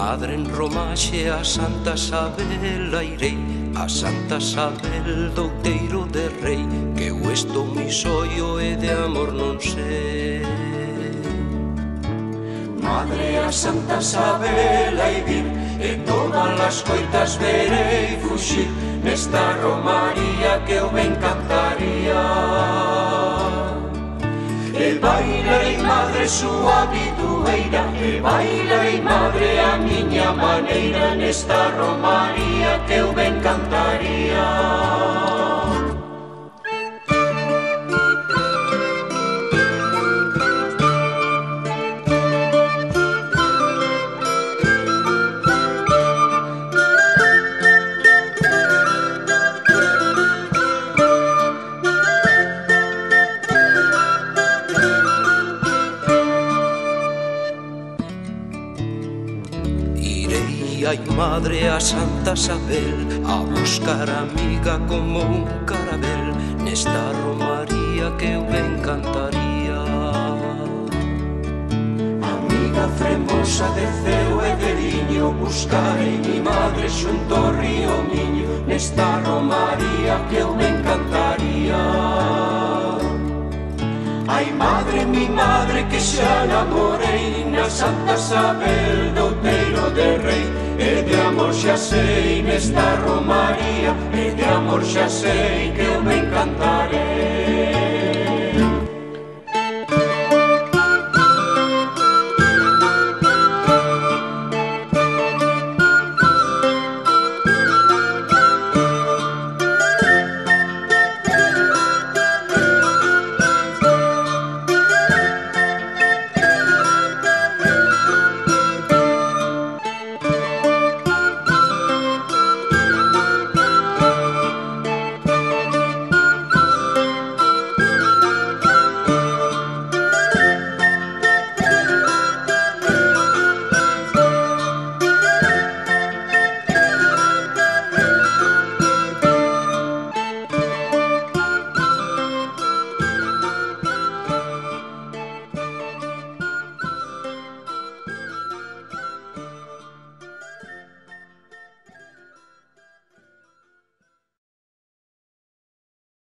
Madre en Romaxe a Santa Sabel airei, a Santa Sabel do Outeiro de Rei, que eu estou mi soio e de amor non sei. Madre a Santa Sabel hai vir, e todas as coitas verei fuxir, nesta romaría que eu me encantaría. E bailarei, madre, súa habitueira, e bailarei, madre, a miña maneira, nesta romaría que eu me encantaría. Ai, madre, a Santa Sabel, a buscar amiga como un carabel, nesta romaría que eu me encantaría. Amiga fremosa de ceo e de liño, buscarei mi madre xunto ao río Miño, nesta romaría que eu me encantaría. Ai, madre, mi madre, que xa namorei na Santa Sabel do Outeiro de Rei, e de amor xa sei nesta romaría, e de amor xa sei que eu me encantarei.